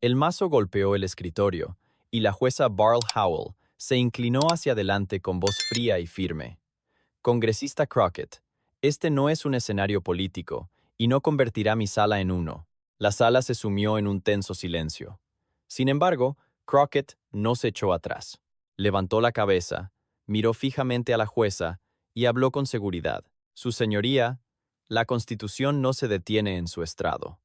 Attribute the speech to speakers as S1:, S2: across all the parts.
S1: El mazo golpeó el escritorio, y la jueza Barl Howell se inclinó hacia adelante con voz fría y firme. Congresista Crockett, este no es un escenario político, y no convertirá mi sala en uno. La sala se sumió en un tenso silencio. Sin embargo, Crockett no se echó atrás. Levantó la cabeza, miró fijamente a la jueza y habló con seguridad. Su señoría, la Constitución no se detiene en su estrado.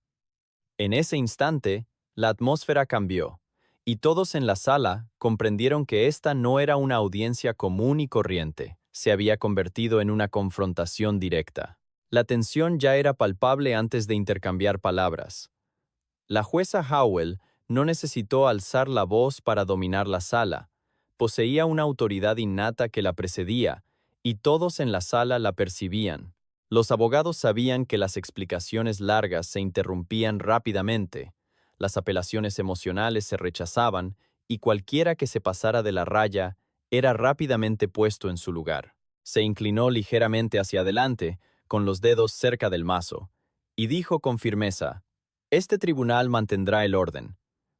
S1: En ese instante, la atmósfera cambió, y todos en la sala comprendieron que esta no era una audiencia común y corriente, se había convertido en una confrontación directa. La tensión ya era palpable antes de intercambiar palabras. La jueza Howell no necesitó alzar la voz para dominar la sala. Poseía una autoridad innata que la precedía, y todos en la sala la percibían. Los abogados sabían que las explicaciones largas se interrumpían rápidamente, las apelaciones emocionales se rechazaban, y cualquiera que se pasara de la raya era rápidamente puesto en su lugar. Se inclinó ligeramente hacia adelante, con los dedos cerca del mazo, y dijo con firmeza: «Este tribunal mantendrá el orden.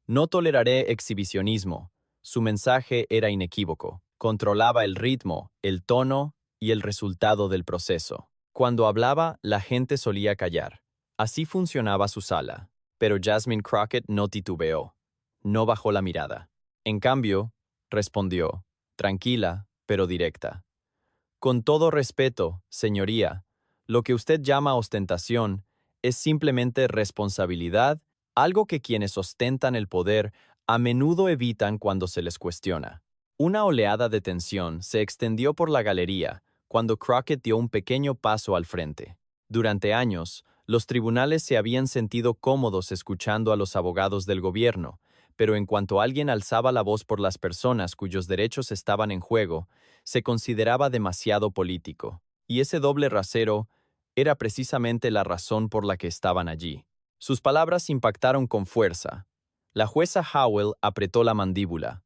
S1: No toleraré exhibicionismo». Su mensaje era inequívoco. Controlaba el ritmo, el tono y el resultado del proceso. Cuando hablaba, la gente solía callar. Así funcionaba su sala. Pero Jasmine Crockett no titubeó. No bajó la mirada. En cambio, respondió, tranquila, pero directa: «Con todo respeto, señoría, lo que usted llama ostentación es simplemente responsabilidad, algo que quienes ostentan el poder a menudo evitan cuando se les cuestiona». Una oleada de tensión se extendió por la galería cuando Crockett dio un pequeño paso al frente. Durante años, los tribunales se habían sentido cómodos escuchando a los abogados del gobierno, pero en cuanto alguien alzaba la voz por las personas cuyos derechos estaban en juego, se consideraba demasiado político. Y ese doble rasero era precisamente la razón por la que estaban allí. Sus palabras impactaron con fuerza. La jueza Howell apretó la mandíbula.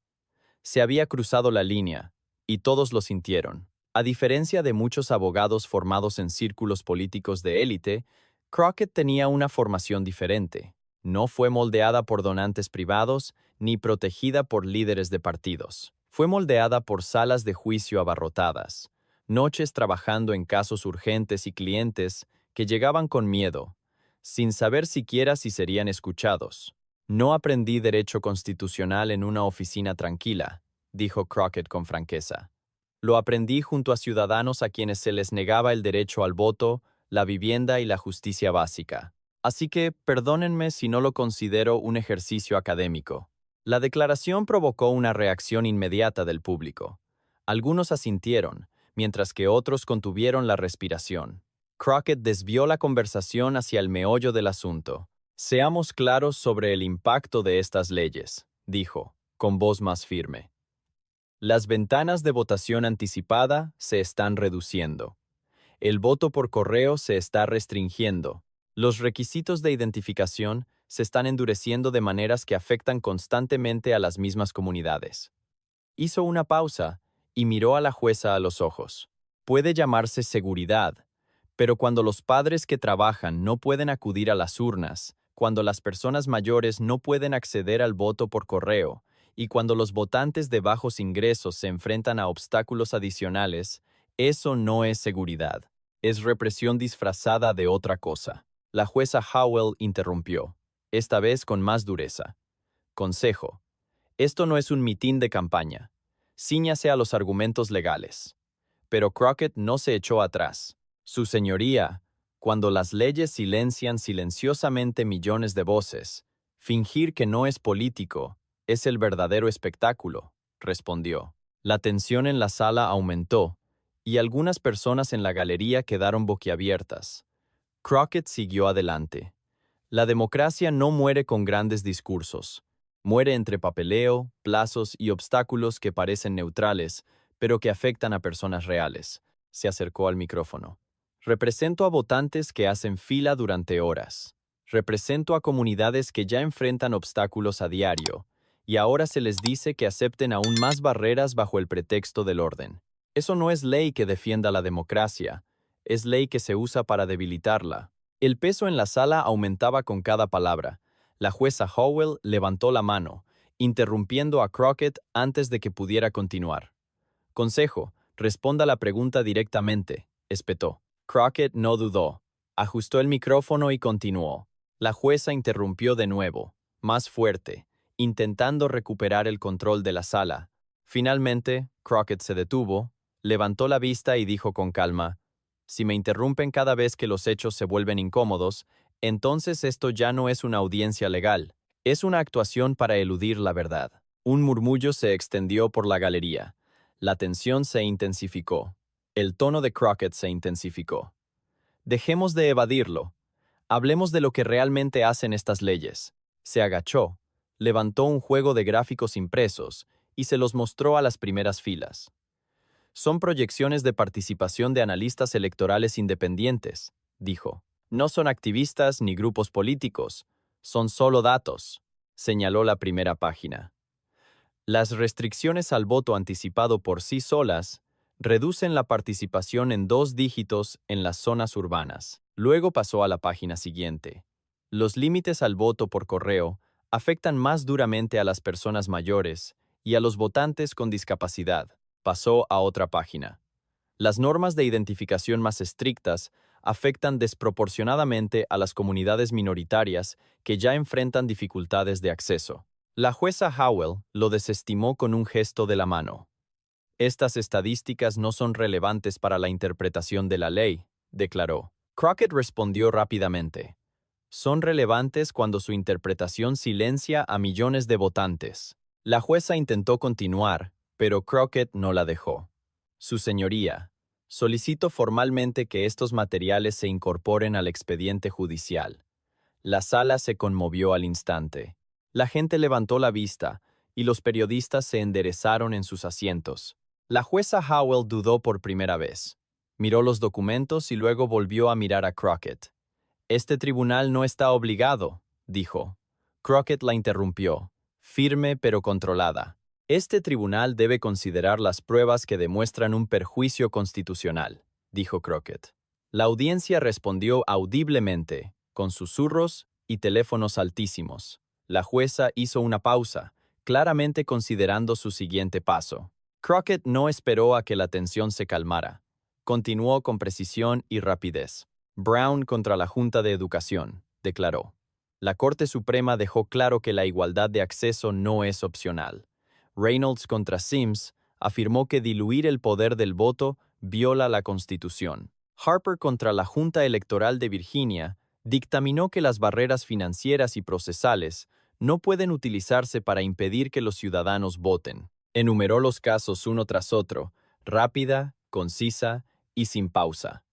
S1: Se había cruzado la línea, y todos lo sintieron. A diferencia de muchos abogados formados en círculos políticos de élite, Crockett tenía una formación diferente. No fue moldeada por donantes privados, ni protegida por líderes de partidos. Fue moldeada por salas de juicio abarrotadas, noches trabajando en casos urgentes y clientes que llegaban con miedo, sin saber siquiera si serían escuchados. «No aprendí derecho constitucional en una oficina tranquila», dijo Crockett con franqueza. «Lo aprendí junto a ciudadanos a quienes se les negaba el derecho al voto, la vivienda y la justicia básica. Así que perdónenme si no lo considero un ejercicio académico». La declaración provocó una reacción inmediata del público. Algunos asintieron, mientras que otros contuvieron la respiración. Crockett desvió la conversación hacia el meollo del asunto. «Seamos claros sobre el impacto de estas leyes», dijo, con voz más firme. «Las ventanas de votación anticipada se están reduciendo. El voto por correo se está restringiendo. Los requisitos de identificación se están endureciendo de maneras que afectan constantemente a las mismas comunidades». Hizo una pausa y miró a la jueza a los ojos. «Puede llamarse seguridad, pero cuando los padres que trabajan no pueden acudir a las urnas, cuando las personas mayores no pueden acceder al voto por correo, y cuando los votantes de bajos ingresos se enfrentan a obstáculos adicionales, eso no es seguridad. Es represión disfrazada de otra cosa». La jueza Howell interrumpió, esta vez con más dureza. «Consejo, esto no es un mitin de campaña. Cíñase a los argumentos legales». Pero Crockett no se echó atrás. «Su señoría, cuando las leyes silencian silenciosamente millones de voces, fingir que no es político es el verdadero espectáculo», respondió. La tensión en la sala aumentó, y algunas personas en la galería quedaron boquiabiertas. Crockett siguió adelante. «La democracia no muere con grandes discursos. Muere entre papeleo, plazos y obstáculos que parecen neutrales, pero que afectan a personas reales». Se acercó al micrófono. «Represento a votantes que hacen fila durante horas. Represento a comunidades que ya enfrentan obstáculos a diario, y ahora se les dice que acepten aún más barreras bajo el pretexto del orden. Eso no es ley que defienda la democracia, es ley que se usa para debilitarla». El peso en la sala aumentaba con cada palabra. La jueza Howell levantó la mano, interrumpiendo a Crockett antes de que pudiera continuar. Consejo, responda la pregunta directamente, espetó. Crockett no dudó. Ajustó el micrófono y continuó. La jueza interrumpió de nuevo, más fuerte, intentando recuperar el control de la sala. Finalmente, Crockett se detuvo, levantó la vista y dijo con calma: «Si me interrumpen cada vez que los hechos se vuelven incómodos, entonces esto ya no es una audiencia legal. Es una actuación para eludir la verdad». Un murmullo se extendió por la galería. La tensión se intensificó. El tono de Crockett se intensificó. «Dejemos de evadirlo. Hablemos de lo que realmente hacen estas leyes». Se agachó, levantó un juego de gráficos impresos y se los mostró a las primeras filas. «Son proyecciones de participación de analistas electorales independientes», dijo. «No son activistas ni grupos políticos, son solo datos», señaló la primera página. «Las restricciones al voto anticipado por sí solas reducen la participación en 2 dígitos en las zonas urbanas». Luego pasó a la página siguiente. «Los límites al voto por correo afectan más duramente a las personas mayores y a los votantes con discapacidad». Pasó a otra página. «Las normas de identificación más estrictas afectan desproporcionadamente a las comunidades minoritarias que ya enfrentan dificultades de acceso». La jueza Howell lo desestimó con un gesto de la mano. «Estas estadísticas no son relevantes para la interpretación de la ley», declaró. Crockett respondió rápidamente: «Son relevantes cuando su interpretación silencia a millones de votantes». La jueza intentó continuar, pero Crockett no la dejó. «Su señoría, solicito formalmente que estos materiales se incorporen al expediente judicial». La sala se conmovió al instante. La gente levantó la vista y los periodistas se enderezaron en sus asientos. La jueza Howell dudó por primera vez. Miró los documentos y luego volvió a mirar a Crockett. «Este tribunal no está obligado», dijo. Crockett la interrumpió, firme pero controlada. «Este tribunal debe considerar las pruebas que demuestran un perjuicio constitucional», dijo Crockett. La audiencia respondió audiblemente, con susurros y teléfonos altísimos. La jueza hizo una pausa, claramente considerando su siguiente paso. Crockett no esperó a que la tensión se calmara. Continuó con precisión y rapidez. «Brown contra la Junta de Educación», declaró. «La Corte Suprema dejó claro que la igualdad de acceso no es opcional». Reynolds contra Sims afirmó que diluir el poder del voto viola la Constitución. Harper contra la Junta Electoral de Virginia dictaminó que las barreras financieras y procesales no pueden utilizarse para impedir que los ciudadanos voten. Enumeró los casos uno tras otro, rápida, concisa y sin pausa.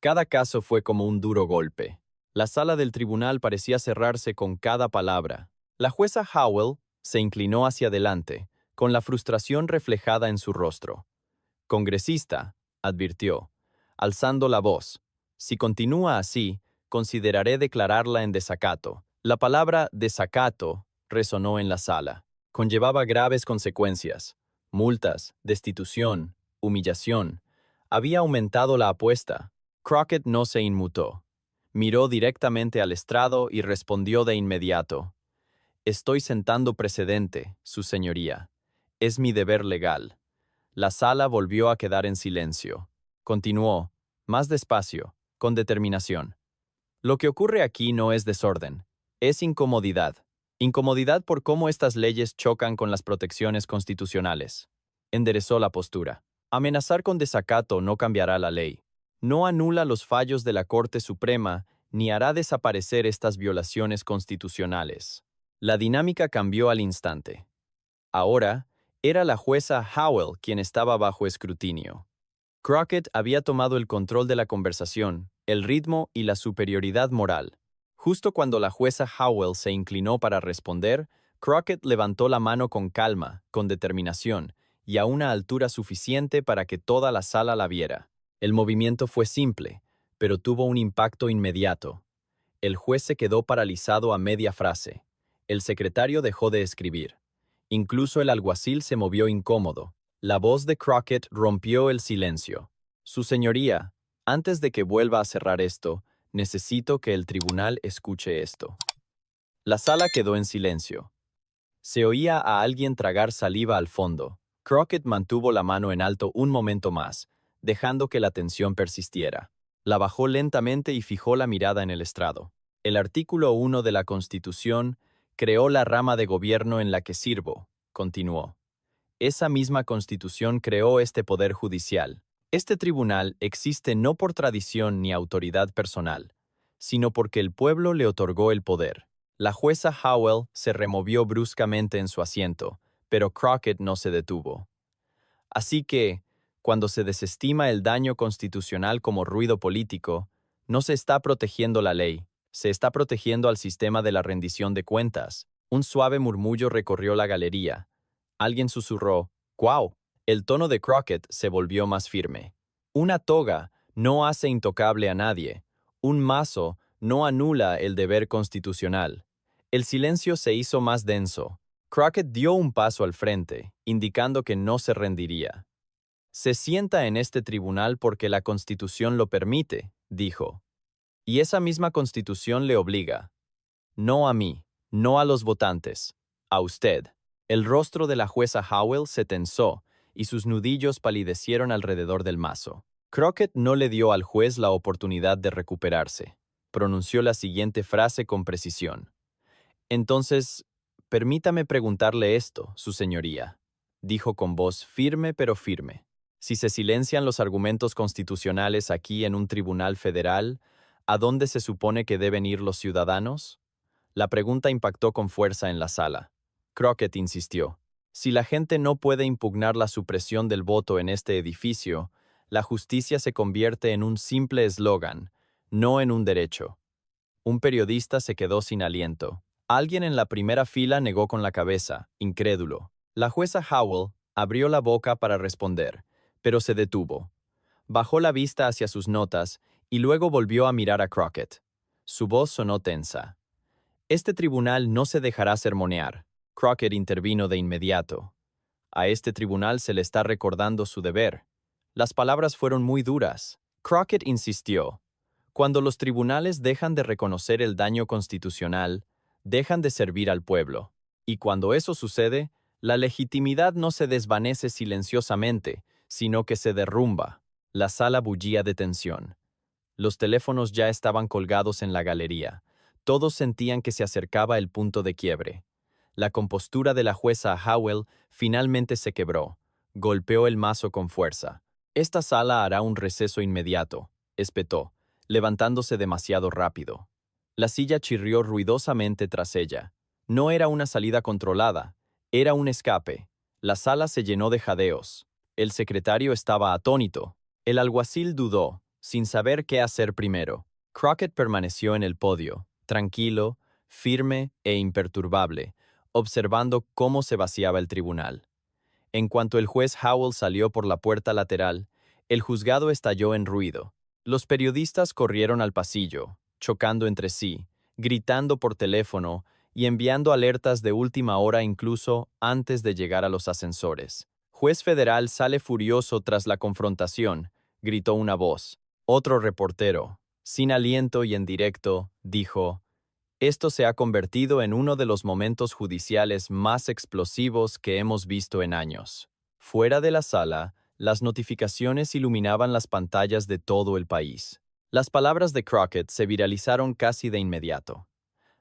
S1: Cada caso fue como un duro golpe. La sala del tribunal parecía cerrarse con cada palabra. La jueza Howell se inclinó hacia adelante, con la frustración reflejada en su rostro. «Congresista», advirtió, alzando la voz, «si continúa así, consideraré declararla en desacato». La palabra desacato resonó en la sala. Conllevaba graves consecuencias: multas, destitución, humillación. Había aumentado la apuesta. Crockett no se inmutó. Miró directamente al estrado y respondió de inmediato: «Estoy sentando precedente, su señoría. Es mi deber legal». La sala volvió a quedar en silencio. Continuó, más despacio, con determinación: «Lo que ocurre aquí no es desorden, es incomodidad. Incomodidad por cómo estas leyes chocan con las protecciones constitucionales». Enderezó la postura. «Amenazar con desacato no cambiará la ley. No anula los fallos de la Corte Suprema ni hará desaparecer estas violaciones constitucionales». La dinámica cambió al instante. Ahora, era la jueza Howell quien estaba bajo escrutinio. Crockett había tomado el control de la conversación, el ritmo y la superioridad moral. Justo cuando la jueza Howell se inclinó para responder, Crockett levantó la mano con calma, con determinación, y a una altura suficiente para que toda la sala la viera. El movimiento fue simple, pero tuvo un impacto inmediato. El juez se quedó paralizado a media frase. El secretario dejó de escribir. Incluso el alguacil se movió incómodo. La voz de Crockett rompió el silencio. «Su señoría, antes de que vuelva a cerrar esto, necesito que el tribunal escuche esto». La sala quedó en silencio. Se oía a alguien tragar saliva al fondo. Crockett mantuvo la mano en alto un momento más, dejando que la tensión persistiera. La bajó lentamente y fijó la mirada en el estrado. El artículo 1 de la Constitución creó la rama de gobierno en la que sirvo, continuó. Esa misma Constitución creó este poder judicial. Este tribunal existe no por tradición ni autoridad personal, sino porque el pueblo le otorgó el poder. La jueza Howell se removió bruscamente en su asiento, pero Crockett no se detuvo. Así que, cuando se desestima el daño constitucional como ruido político, no se está protegiendo la ley, se está protegiendo al sistema de la rendición de cuentas. Un suave murmullo recorrió la galería. Alguien susurró, «¡Guau!». El tono de Crockett se volvió más firme. Una toga no hace intocable a nadie. Un mazo no anula el deber constitucional. El silencio se hizo más denso. Crockett dio un paso al frente, indicando que no se rendiría. «Se sienta en este tribunal porque la Constitución lo permite», dijo. «Y esa misma Constitución le obliga. No a mí, no a los votantes, a usted». El rostro de la jueza Howell se tensó y sus nudillos palidecieron alrededor del mazo. Crockett no le dio al juez la oportunidad de recuperarse. Pronunció la siguiente frase con precisión. «Entonces, permítame preguntarle esto, su señoría», dijo con voz firme pero firme. «Si se silencian los argumentos constitucionales aquí en un tribunal federal, ¿a dónde se supone que deben ir los ciudadanos?». La pregunta impactó con fuerza en la sala. Crockett insistió. «Si la gente no puede impugnar la supresión del voto en este edificio, la justicia se convierte en un simple eslogan, no en un derecho». Un periodista se quedó sin aliento. Alguien en la primera fila negó con la cabeza, incrédulo. La jueza Howell abrió la boca para responder, pero se detuvo. Bajó la vista hacia sus notas y luego volvió a mirar a Crockett. Su voz sonó tensa. «Este tribunal no se dejará sermonear». Crockett intervino de inmediato. «A este tribunal se le está recordando su deber». Las palabras fueron muy duras. Crockett insistió. «Cuando los tribunales dejan de reconocer el daño constitucional, dejan de servir al pueblo. Y cuando eso sucede, la legitimidad no se desvanece silenciosamente, sino que se derrumba». La sala bullía de tensión. Los teléfonos ya estaban colgados en la galería. Todos sentían que se acercaba el punto de quiebre. La compostura de la jueza Howell finalmente se quebró. Golpeó el mazo con fuerza. «Esta sala hará un receso inmediato», espetó, levantándose demasiado rápido. La silla chirrió ruidosamente tras ella. No era una salida controlada, era un escape. La sala se llenó de jadeos. El secretario estaba atónito. El alguacil dudó, sin saber qué hacer primero. Crockett permaneció en el podio, tranquilo, firme e imperturbable, observando cómo se vaciaba el tribunal. En cuanto el juez Howell salió por la puerta lateral, el juzgado estalló en ruido. Los periodistas corrieron al pasillo, chocando entre sí, gritando por teléfono y enviando alertas de última hora incluso antes de llegar a los ascensores. «Juez federal sale furioso tras la confrontación», gritó una voz. Otro reportero, sin aliento y en directo, dijo: «Esto se ha convertido en uno de los momentos judiciales más explosivos que hemos visto en años». Fuera de la sala, las notificaciones iluminaban las pantallas de todo el país. Las palabras de Crockett se viralizaron casi de inmediato.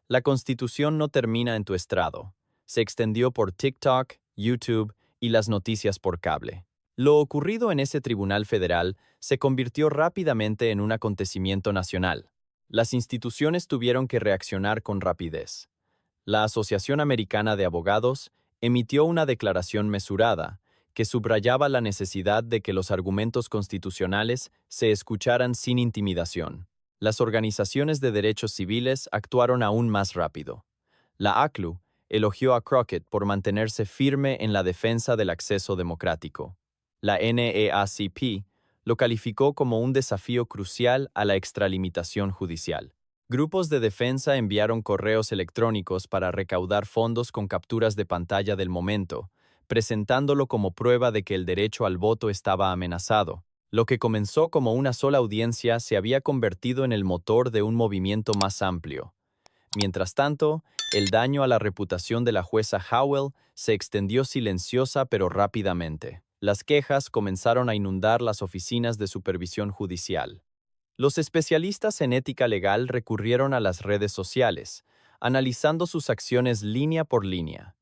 S1: «La Constitución no termina en tu estrado». Se extendió por TikTok, YouTube y las noticias por cable. Lo ocurrido en ese tribunal federal se convirtió rápidamente en un acontecimiento nacional. Las instituciones tuvieron que reaccionar con rapidez. La Asociación Americana de Abogados emitió una declaración mesurada que subrayaba la necesidad de que los argumentos constitucionales se escucharan sin intimidación. Las organizaciones de derechos civiles actuaron aún más rápido. La ACLU elogió a Crockett por mantenerse firme en la defensa del acceso democrático. La NAACP lo calificó como un desafío crucial a la extralimitación judicial. Grupos de defensa enviaron correos electrónicos para recaudar fondos con capturas de pantalla del momento, presentándolo como prueba de que el derecho al voto estaba amenazado. Lo que comenzó como una sola audiencia se había convertido en el motor de un movimiento más amplio. Mientras tanto, El daño a la reputación de la jueza Howell se extendió silenciosa pero rápidamente. Las quejas comenzaron a inundar las oficinas de supervisión judicial. Los especialistas en ética legal recurrieron a las redes sociales, analizando sus acciones línea por línea.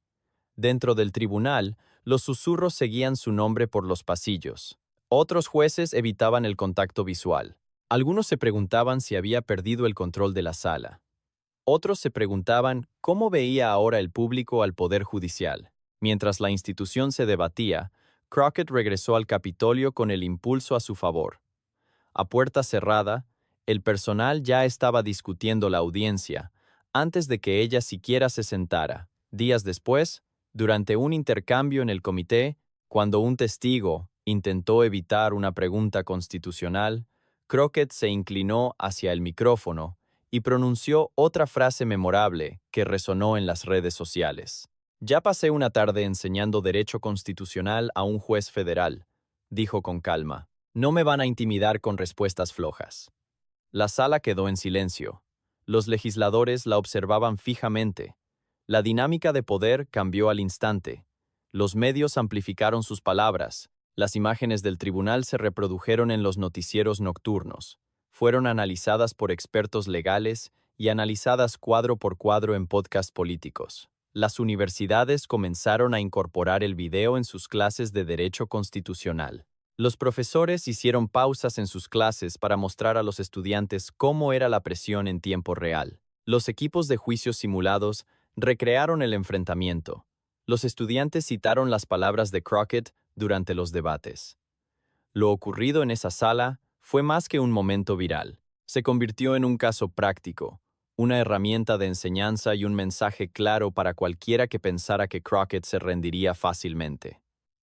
S1: Dentro del tribunal, los susurros seguían su nombre por los pasillos. Otros jueces evitaban el contacto visual. Algunos se preguntaban si había perdido el control de la sala. Otros se preguntaban cómo veía ahora el público al Poder Judicial. Mientras la institución se debatía, Crockett regresó al Capitolio con el impulso a su favor. A puerta cerrada, el personal ya estaba discutiendo la audiencia, antes de que ella siquiera se sentara. Días después, durante un intercambio en el comité, cuando un testigo intentó evitar una pregunta constitucional, Crockett se inclinó hacia el micrófono y pronunció otra frase memorable que resonó en las redes sociales. «Ya pasé una tarde enseñando derecho constitucional a un juez federal», dijo con calma. «No me van a intimidar con respuestas flojas». La sala quedó en silencio. Los legisladores la observaban fijamente. La dinámica de poder cambió al instante. Los medios amplificaron sus palabras. Las imágenes del tribunal se reprodujeron en los noticieros nocturnos. Fueron analizadas por expertos legales y analizadas cuadro por cuadro en podcasts políticos. Las universidades comenzaron a incorporar el video en sus clases de derecho constitucional. Los profesores hicieron pausas en sus clases para mostrar a los estudiantes cómo era la presión en tiempo real. Los equipos de juicios simulados recrearon el enfrentamiento. Los estudiantes citaron las palabras de Crockett durante los debates. Lo ocurrido en esa sala fue más que un momento viral. Se convirtió en un caso práctico, una herramienta de enseñanza y un mensaje claro para cualquiera que pensara que Crockett se rendiría fácilmente.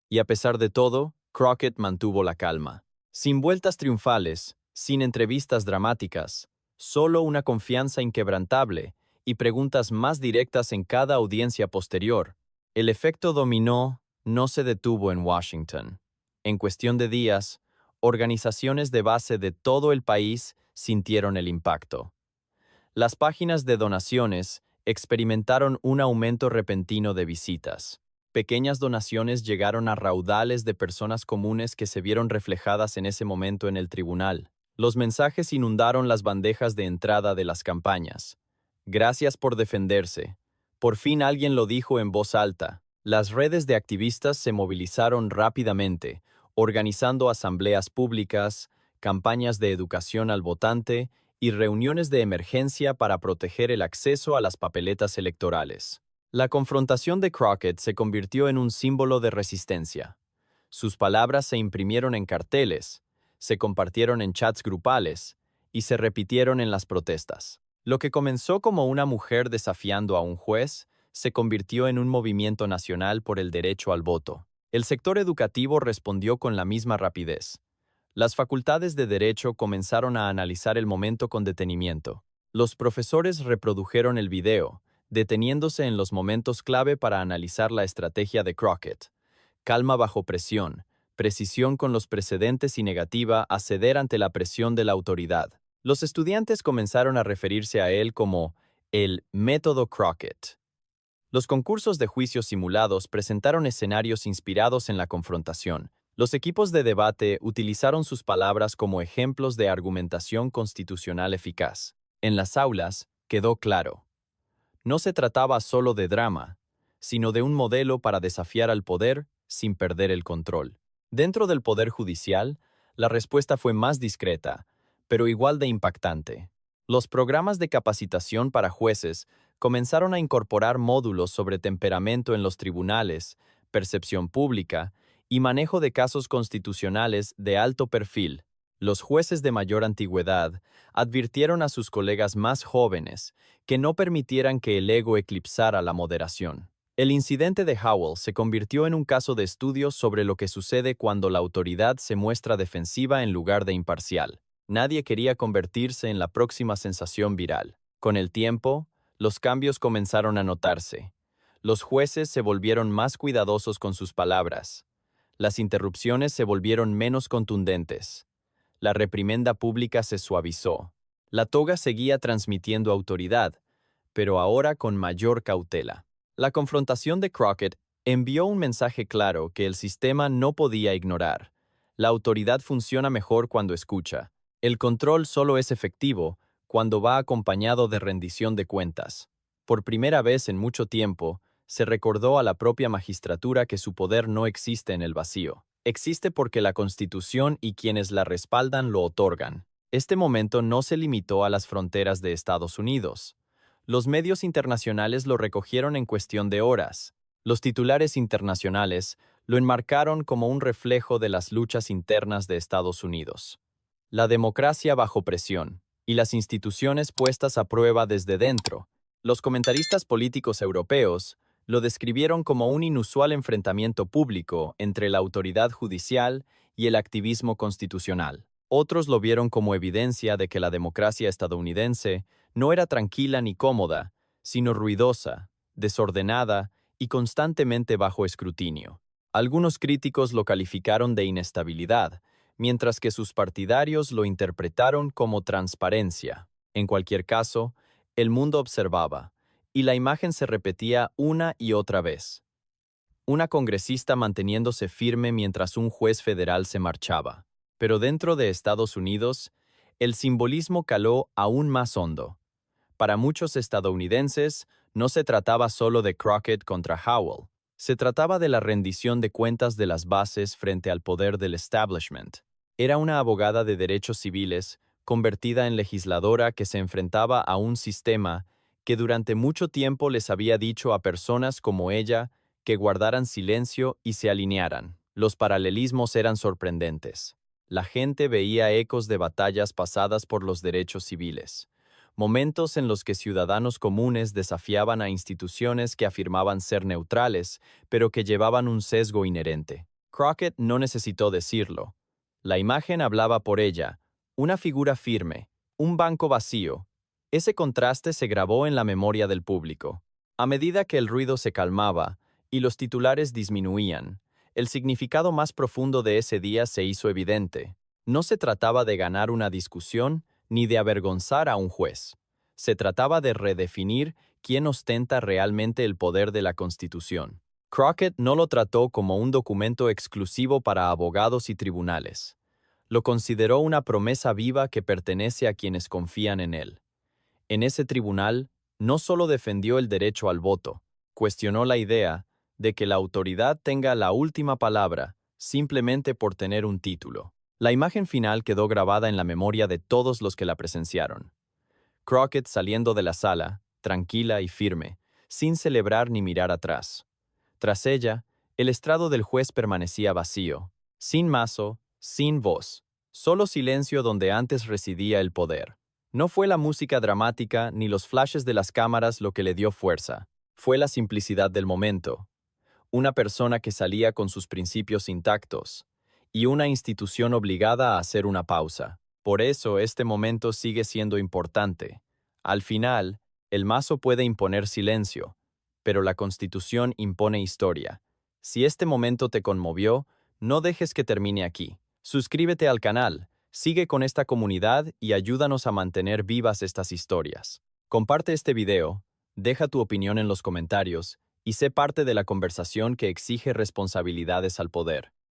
S1: Y a pesar de todo, Crockett mantuvo la calma. Sin vueltas triunfales, sin entrevistas dramáticas, solo una confianza inquebrantable y preguntas más directas en cada audiencia posterior. El efecto dominó no se detuvo en Washington. En cuestión de días, organizaciones de base de todo el país sintieron el impacto. Las páginas de donaciones experimentaron un aumento repentino de visitas. Pequeñas donaciones llegaron a raudales de personas comunes que se vieron reflejadas en ese momento en el tribunal. Los mensajes inundaron las bandejas de entrada de las campañas. Gracias por defenderse. Por fin alguien lo dijo en voz alta. Las redes de activistas se movilizaron rápidamente, organizando asambleas públicas, campañas de educación al votante y reuniones de emergencia para proteger el acceso a las papeletas electorales. La confrontación de Crockett se convirtió en un símbolo de resistencia. Sus palabras se imprimieron en carteles, se compartieron en chats grupales y se repitieron en las protestas. Lo que comenzó como una mujer desafiando a un juez se convirtió en un movimiento nacional por el derecho al voto. El sector educativo respondió con la misma rapidez. Las facultades de derecho comenzaron a analizar el momento con detenimiento. Los profesores reprodujeron el video, deteniéndose en los momentos clave para analizar la estrategia de Crockett. Calma bajo presión, precisión con los precedentes y negativa a ceder ante la presión de la autoridad. Los estudiantes comenzaron a referirse a él como el método Crockett. Los concursos de juicios simulados presentaron escenarios inspirados en la confrontación. Los equipos de debate utilizaron sus palabras como ejemplos de argumentación constitucional eficaz. En las aulas, quedó claro. No se trataba solo de drama, sino de un modelo para desafiar al poder sin perder el control. Dentro del Poder Judicial, la respuesta fue más discreta, pero igual de impactante. Los programas de capacitación para jueces comenzaron a incorporar módulos sobre temperamento en los tribunales, percepción pública y manejo de casos constitucionales de alto perfil. Los jueces de mayor antigüedad advirtieron a sus colegas más jóvenes que no permitieran que el ego eclipsara la moderación. El incidente de Howell se convirtió en un caso de estudio sobre lo que sucede cuando la autoridad se muestra defensiva en lugar de imparcial. Nadie quería convertirse en la próxima sensación viral. Con el tiempo, los cambios comenzaron a notarse. Los jueces se volvieron más cuidadosos con sus palabras. Las interrupciones se volvieron menos contundentes. La reprimenda pública se suavizó. La toga seguía transmitiendo autoridad, pero ahora con mayor cautela. La confrontación de Crockett envió un mensaje claro que el sistema no podía ignorar. La autoridad funciona mejor cuando escucha. El control solo es efectivo cuando va acompañado de rendición de cuentas. Por primera vez en mucho tiempo, se recordó a la propia magistratura que su poder no existe en el vacío. Existe porque la Constitución y quienes la respaldan lo otorgan. Este momento no se limitó a las fronteras de Estados Unidos. Los medios internacionales lo recogieron en cuestión de horas. Los titulares internacionales lo enmarcaron como un reflejo de las luchas internas de Estados Unidos. La democracia bajo presión y las instituciones puestas a prueba desde dentro. Los comentaristas políticos europeos lo describieron como un inusual enfrentamiento público entre la autoridad judicial y el activismo constitucional. Otros lo vieron como evidencia de que la democracia estadounidense no era tranquila ni cómoda, sino ruidosa, desordenada y constantemente bajo escrutinio. Algunos críticos lo calificaron de inestabilidad, mientras que sus partidarios lo interpretaron como transparencia. En cualquier caso, el mundo observaba, y la imagen se repetía una y otra vez. Una congresista manteniéndose firme mientras un juez federal se marchaba. Pero dentro de Estados Unidos, el simbolismo caló aún más hondo. Para muchos estadounidenses, no se trataba solo de Crockett contra Howell. Se trataba de la rendición de cuentas de las bases frente al poder del establishment. Era una abogada de derechos civiles, convertida en legisladora que se enfrentaba a un sistema que durante mucho tiempo les había dicho a personas como ella que guardaran silencio y se alinearan. Los paralelismos eran sorprendentes. La gente veía ecos de batallas pasadas por los derechos civiles, momentos en los que ciudadanos comunes desafiaban a instituciones que afirmaban ser neutrales, pero que llevaban un sesgo inherente. Crockett no necesitó decirlo. La imagen hablaba por ella, una figura firme, un banco vacío. Ese contraste se grabó en la memoria del público. A medida que el ruido se calmaba y los titulares disminuían, el significado más profundo de ese día se hizo evidente. No se trataba de ganar una discusión ni de avergonzar a un juez. Se trataba de redefinir quién ostenta realmente el poder de la Constitución. Crockett no lo trató como un documento exclusivo para abogados y tribunales. Lo consideró una promesa viva que pertenece a quienes confían en él. En ese tribunal, no solo defendió el derecho al voto, cuestionó la idea de que la autoridad tenga la última palabra simplemente por tener un título. La imagen final quedó grabada en la memoria de todos los que la presenciaron. Crockett saliendo de la sala, tranquila y firme, sin celebrar ni mirar atrás. Tras ella, el estrado del juez permanecía vacío, sin mazo, sin voz, solo silencio donde antes residía el poder. No fue la música dramática ni los flashes de las cámaras lo que le dio fuerza, fue la simplicidad del momento. Una persona que salía con sus principios intactos, y una institución obligada a hacer una pausa. Por eso este momento sigue siendo importante. Al final, el mazo puede imponer silencio, pero la Constitución impone historia. Si este momento te conmovió, no dejes que termine aquí. Suscríbete al canal, sigue con esta comunidad y ayúdanos a mantener vivas estas historias. Comparte este video, deja tu opinión en los comentarios y sé parte de la conversación que exige responsabilidades al poder.